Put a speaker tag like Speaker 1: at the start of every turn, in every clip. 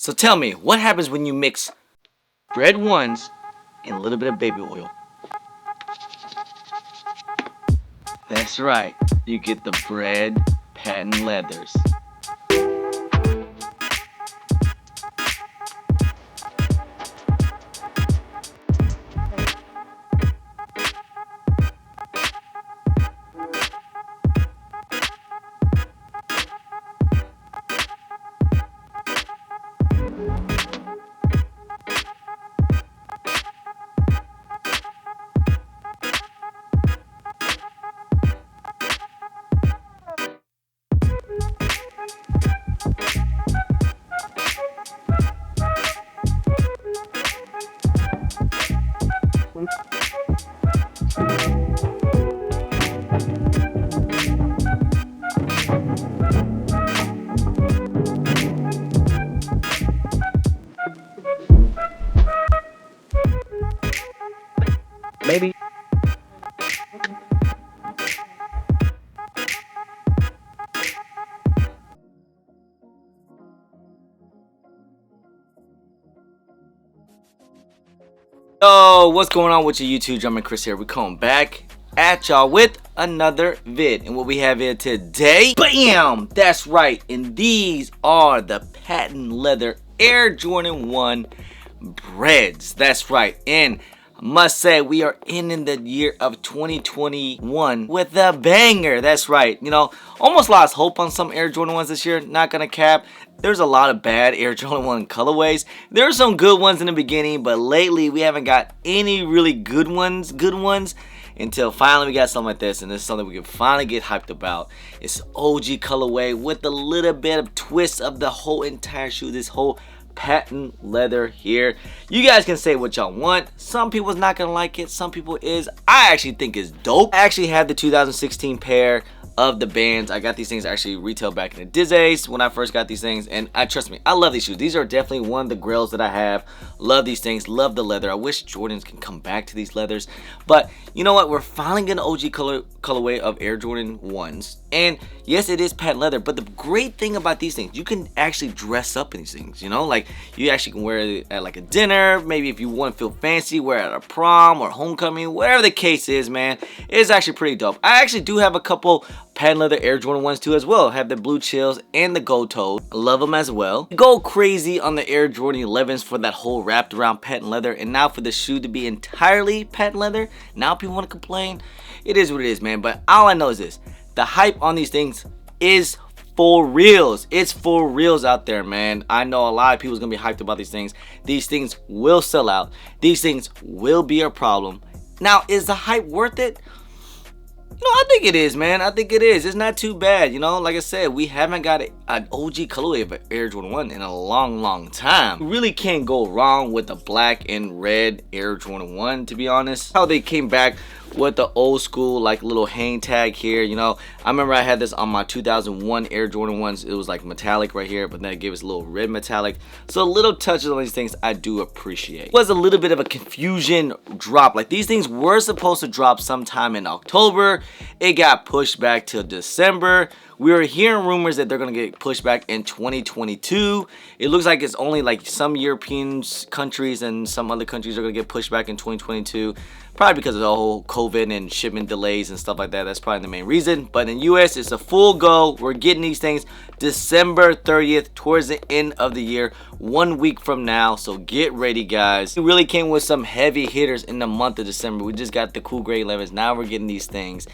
Speaker 1: So tell me, what happens when you mix Bred ones and a little bit of baby oil? That's right, you get the Bred patent leathers. Maybe. Yo, what's going on with your YouTube? Drummer Chris here. We're coming back at y'all with another vid. And what we have here today, bam! That's right. And these are the patent leather Air Jordan 1 Breds. That's right. And I must say, we are in the year of 2021 with a banger. That's right. You know, almost lost hope on some Air Jordan 1s this year. Not gonna cap. There's a lot of bad Air Jordan 1 colorways. There are some good ones in the beginning, but lately we haven't got any really good ones, until finally we got something like this, and this is something we can finally get hyped about. It's OG colorway with a little bit of twist of the whole entire shoe, this whole patent leather here. You guys can say what y'all want. Some people's not gonna like it, some people is. I actually think it's dope. I actually had the 2016 pair of the bands. I got these things actually retail back in the Dizzays when I first got these things, and trust me, I love these shoes. These are definitely one of the grails that I have. Love these things, love the leather. I wish Jordans can come back to these leathers, but you know what, we're finally getting an OG colorway of Air Jordan 1s, and yes, it is patent leather, but the great thing about these things, you can actually dress up in these things, you know, like you actually can wear it at like a dinner, maybe if you want to feel fancy, wear it at a prom or homecoming, whatever the case is, man. It's actually pretty dope. I actually do have a couple patent leather Air Jordan 1s too as well. Have the blue chills and the gold toed. Love them as well. Go crazy on the Air Jordan 11s for that whole wrapped around patent leather, and now for the shoe to be entirely patent leather, now people want to complain. It is what it is, man, but all I know is this: the hype on these things is for reals. It's for reals out there, man. I know a lot of people's gonna be hyped about these things. These things will sell out. These things will be a problem. Now, is the hype worth it? No, I think it is, man. I think it is. It's not too bad, you know. Like I said, we haven't got an OG colorway of Air Jordan 1 in a long time. You really can't go wrong with the black and red Air Jordan 1, to be honest. How they came back with the old school like little hang tag here, you know. I remember I had this on my 2001 Air Jordan 1s. It was like metallic right here, but then it gave us a little red metallic. So little touches on these things I do appreciate. It was a little bit of a confusion drop. Like, these things were supposed to drop sometime in October. It got pushed back till December. We were hearing rumors that they're gonna get pushed back in 2022. It looks like it's only like some European countries and some other countries are gonna get pushed back in 2022. Probably because of the whole COVID and shipment delays and stuff like that. That's probably the main reason. But in the US, it's a full go. We're getting these things December 30th, towards the end of the year, 1 week from now. So get ready, guys. We really came with some heavy hitters in the month of December. We just got the Cool Grey 11s. Now we're getting these things.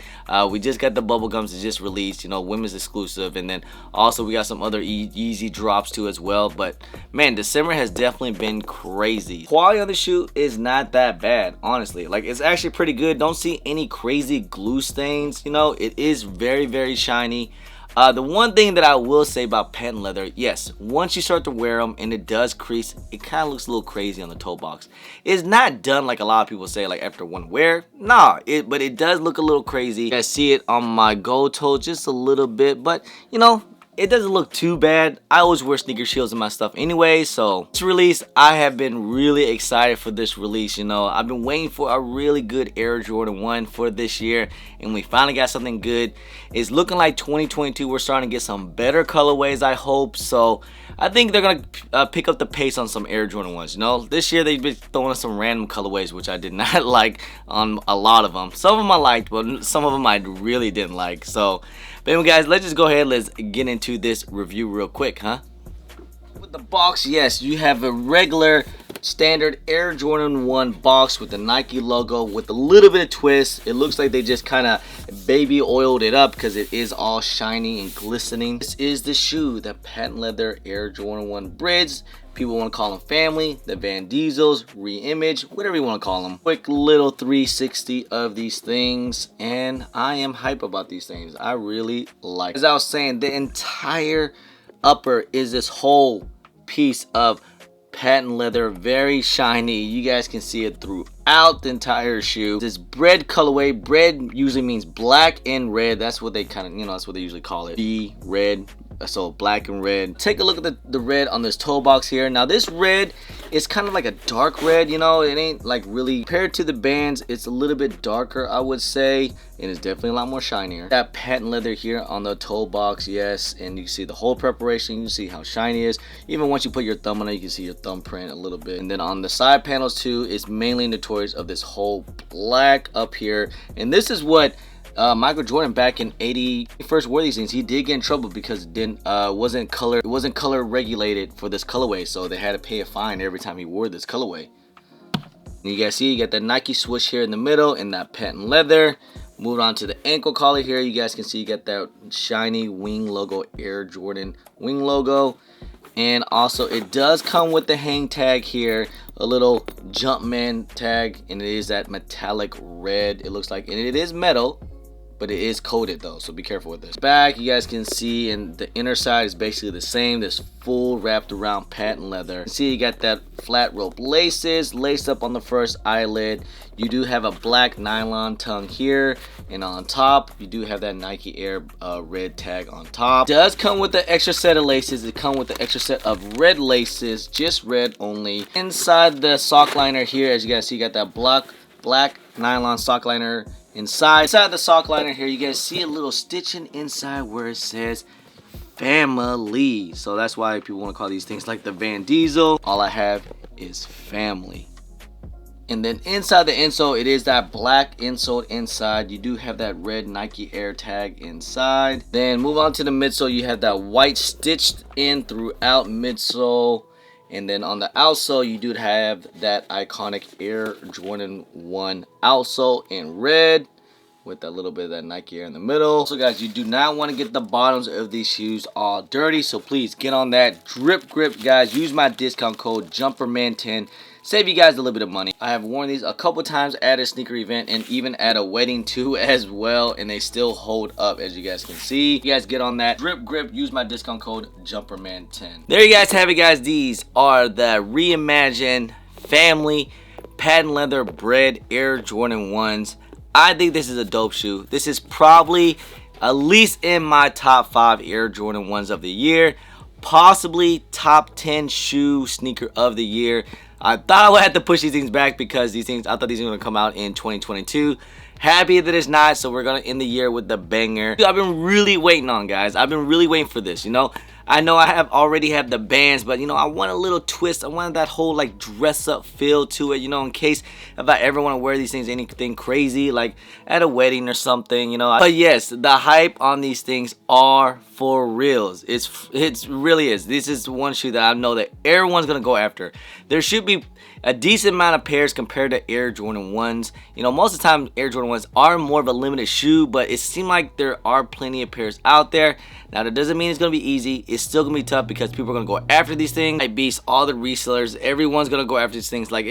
Speaker 1: We just got the Bubblegums that just released, you know, women's exclusive. And then also we got some other Yeezy drops too as well. But man, December has definitely been crazy. Quality on the shoe is not that bad, honestly. Like, it's actually pretty good. Don't see any crazy glue stains, you know. It is very shiny. The one thing that I will say about patent leather, yes, once you start to wear them and it does crease, it kind of looks a little crazy on the toe box. It's not done like a lot of people say, like after one wear. Nah, but it does look a little crazy. I see it on my gold toe just a little bit, but you know, it doesn't look too bad. I always wear sneaker shields in my stuff anyway, so this release, I have been really excited for this release. You know, I've been waiting for a really good Air Jordan 1 for this year, and we finally got something good. It's looking like 2022, we're starting to get some better colorways, I hope. So I think they're gonna pick up the pace on some Air Jordan 1s. You know, this year they've been throwing us some random colorways, which I did not like on a lot of them. Some of them I liked, but some of them I really didn't like. So, but anyway, guys, let's just go ahead. Let's get into this review real quick, huh? With the box, yes, you have a regular standard Air Jordan 1 box with the Nike logo with a little bit of twist. It looks like they just kind of baby oiled it up because it is all shiny and glistening. This is the shoe, the patent leather Air Jordan 1 Breds. People want to call them family, the Van Diesels, re-image, whatever you want to call them. Quick little 360 of these things, and I am hype about these things. I really like it. As I was saying, the entire upper is this whole piece of patent leather, very shiny. You guys can see it throughout the entire shoe. This Bred colorway. Bred usually means black and red. That's what they kind of, you know, that's what they usually call it. B red. So black and red. Take a look at the red on this toe box here. Now this red is kind of like a dark red, you know. It ain't like really, compared to the bands, it's a little bit darker, I would say, and it's definitely a lot more shinier. That patent leather here on the toe box, yes, and you see the whole preparation. You can see how shiny it is. Even once you put your thumb on it, you can see your thumbprint a little bit. And then on the side panels too, it's mainly notorious of this whole black up here. And this is what Michael Jordan back in '80 first wore these things. He did get in trouble because it wasn't color regulated for this colorway, so they had to pay a fine every time he wore this colorway. And you guys see, you got that Nike swoosh here in the middle and that patent leather. Move on to the ankle collar here. You guys can see you got that shiny wing logo, Air Jordan wing logo. And also it does come with the hang tag here, a little Jumpman tag, and it is that metallic red, it looks like, and it is metal, but it is coated though, so be careful with this. Back, you guys can see, and the inner side is basically the same. This full wrapped around patent leather. See, you got that flat rope laces laced up on the first eyelid. You do have a black nylon tongue here, and on top you do have that Nike Air red tag on top. It does come with the extra set of laces. It comes with the extra set of red laces, just red only. Inside the sock liner here, as you guys see, you got that black nylon sock liner. Inside the sock liner here, you guys see a little stitching inside where it says family. So that's why people want to call these things like the Van Diesel. All I have is family. And then inside the insole, it is that black insole inside. You do have that red Nike Air tag inside. Then move on to the midsole. You have that white stitched in throughout midsole. And then on the outsole, you do have that iconic Air Jordan 1 outsole in red with a little bit of that Nike Air in the middle. So guys, you do not want to get the bottoms of these shoes all dirty, so please get on that drip grip, guys. Use my discount code JUMPERMAN10. Save you guys a little bit of money. I have worn these a couple times at a sneaker event and even at a wedding too as well, and they still hold up, as you guys can see. You guys get on that drip grip, use my discount code JUMPERMAN10. There you guys have it, guys. These are the reimagined family patent leather Bred Air Jordan 1s. I think this is a dope shoe. This is probably at least in my top 5 Air Jordan 1s of the year, possibly top 10 shoe sneaker of the year. I thought I would have to push these things back because these things, I thought these were going to come out in 2022. Happy that it's not, so we're going to end the year with the banger. I've been really waiting on, guys. I've been really waiting for this, you know. I know I already have the bands, but you know, I want a little twist. I wanted that whole like dress up feel to it, you know, in case if I ever want to wear these things, anything crazy, like at a wedding or something, you know. But yes, the hype on these things are for reals. It really is. This is one shoe that I know that everyone's gonna go after. There should be a decent amount of pairs compared to Air Jordan 1s. You know, most of the time Air Jordan 1s are more of a limited shoe, but it seems like there are plenty of pairs out there. Now that doesn't mean it's gonna be easy. It's still gonna be tough because people are gonna go after these things. Like Beast, all the resellers, everyone's gonna go after these things. Like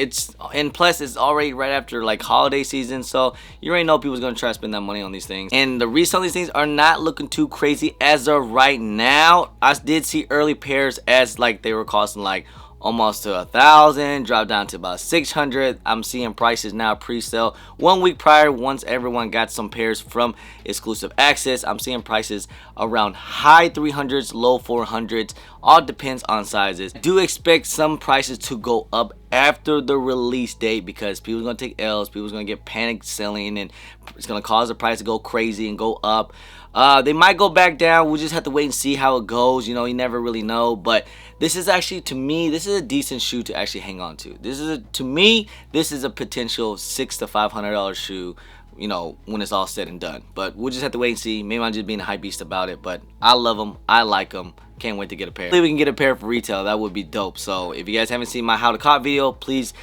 Speaker 1: and plus it's already right after like holiday season, so you already know people's gonna try to spend that money on these things. And the resale on these things are not looking too crazy as of right now. I did see early pairs as like they were costing like almost to 1,000, dropped down to about 600. I'm seeing prices now pre-sale 1 week prior. Once everyone got some pairs from exclusive access, I'm seeing prices around high 300s, low 400s. All depends on sizes. Do expect some prices to go up after the release date because people's gonna take L's, people's gonna get panic selling, and it's gonna cause the price to go crazy and go up. They might go back down. We'll just have to wait and see how it goes. You know, you never really know. But this is actually, to me, this is a decent shoe to actually hang on to. To me, this is a potential $600 to $500 shoe, you know, when it's all said and done. But we'll just have to wait and see. Maybe I'm just being a hype beast about it. But I love them. I like them. Can't wait to get a pair. Hopefully we can get a pair for retail. That would be dope. So if you guys haven't seen my how to cop video, please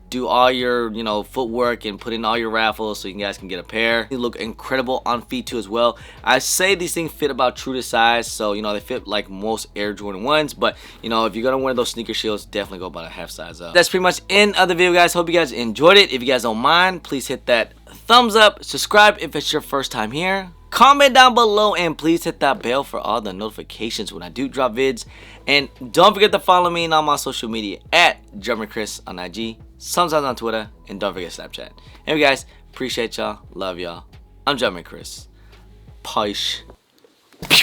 Speaker 1: do all your, you know, footwork and put in all your raffles so you guys can get a pair. They look incredible on feet too as well. I say these things fit about true to size, so you know they fit like most Air Jordan 1s. But you know, if you're gonna wear those sneaker shields, definitely go about a half size up. That's pretty much end of the video, guys. Hope you guys enjoyed it. If you guys don't mind, please hit that thumbs up, subscribe if it's your first time here. Comment down below and please hit that bell for all the notifications when I do drop vids. And don't forget to follow me on all my social media at Chris on IG, sometimes on Twitter, and don't forget Snapchat. Anyway guys, appreciate y'all, love y'all. I'm Chris. Peace.